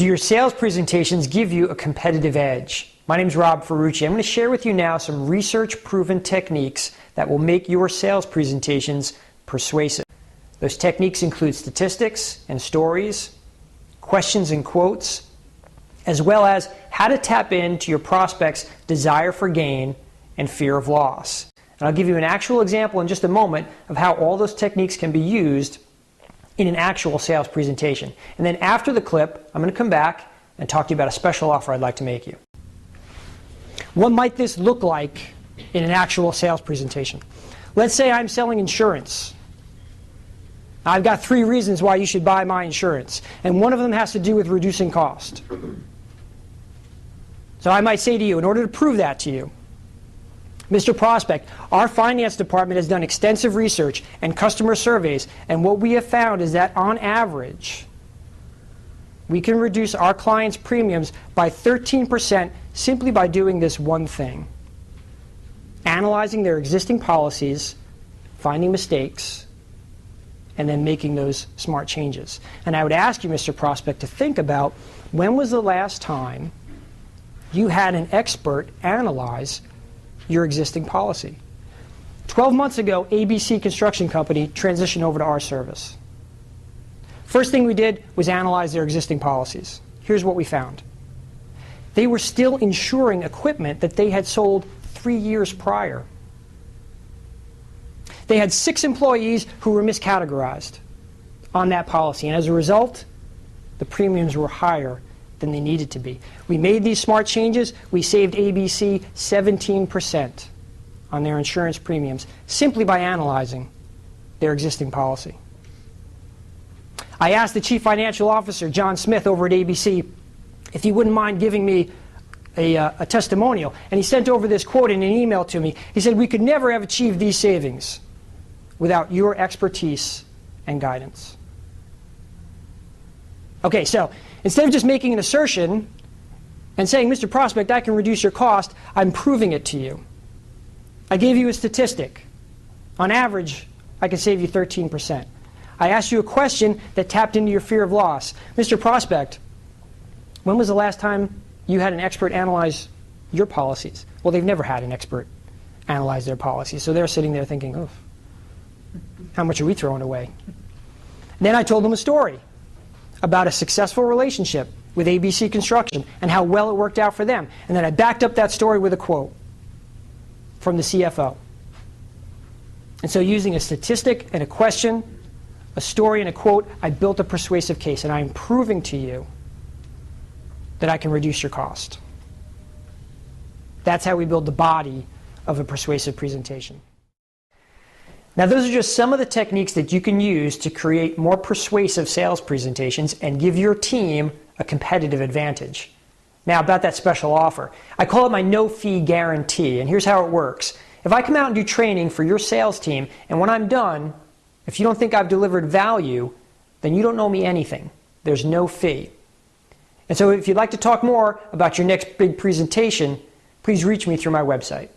Do your sales presentations give you a competitive edge? My name is Rob Ferrucci. I'm going to share with you now some research-proven techniques that will make your sales presentations persuasive. Those techniques include statistics and stories, questions and quotes, as well as how to tap into your prospect's desire for gain and fear of loss. And I'll give you an actual example in just a moment of how all those techniques can be used in an actual sales presentation. And then after the clip, I'm going to come back and talk to you about a special offer I'd like to make you. What might this look like in an actual sales presentation? Let's say I'm selling insurance. I've got 3 reasons why you should buy my insurance, and one of them has to do with reducing cost. So I might say to you, in order to prove that to you, Mr. Prospect, our finance department has done extensive research and customer surveys, and what we have found is that on average, we can reduce our clients' premiums by 13% simply by doing this one thing: analyzing their existing policies, finding mistakes, and then making those smart changes. And I would ask you, Mr. Prospect, to think about when was the last time you had an expert analyze your existing policy. 12 months ago, ABC Construction Company transitioned over to our service. First thing we did was analyze their existing policies. Here's what we found. They were still insuring equipment that they had sold 3 years prior. They had 6 employees who were miscategorized on that policy, and as a result, the premiums were higher than they needed to be. We made these smart changes. We saved ABC 17% on their insurance premiums simply by analyzing their existing policy. I asked the Chief Financial Officer, John Smith, over at ABC, if he wouldn't mind giving me a testimonial, and he sent over this quote in an email to me. He said, "We could never have achieved these savings without your expertise and guidance." Okay, so instead of just making an assertion and saying, "Mr. Prospect, I can reduce your cost," I'm proving it to you. I gave you a statistic. On average, I can save you 13%. I asked you a question that tapped into your fear of loss. "Mr. Prospect, when was the last time you had an expert analyze your policies?" Well, they've never had an expert analyze their policies, so they're sitting there thinking, "Oh, how much are we throwing away?" And then I told them a story about a successful relationship with ABC Construction and how well it worked out for them. And then I backed up that story with a quote from the CFO. And so using a statistic and a question, a story and a quote, I built a persuasive case, and I'm proving to you that I can reduce your cost. That's how we build the body of a persuasive presentation. Now, those are just some of the techniques that you can use to create more persuasive sales presentations and give your team a competitive advantage. Now, about that special offer. I call it my no-fee guarantee, and here's how it works. If I come out and do training for your sales team, and when I'm done, if you don't think I've delivered value, then you don't know me anything. There's no fee. And so if you'd like to talk more about your next big presentation, please reach me through my website.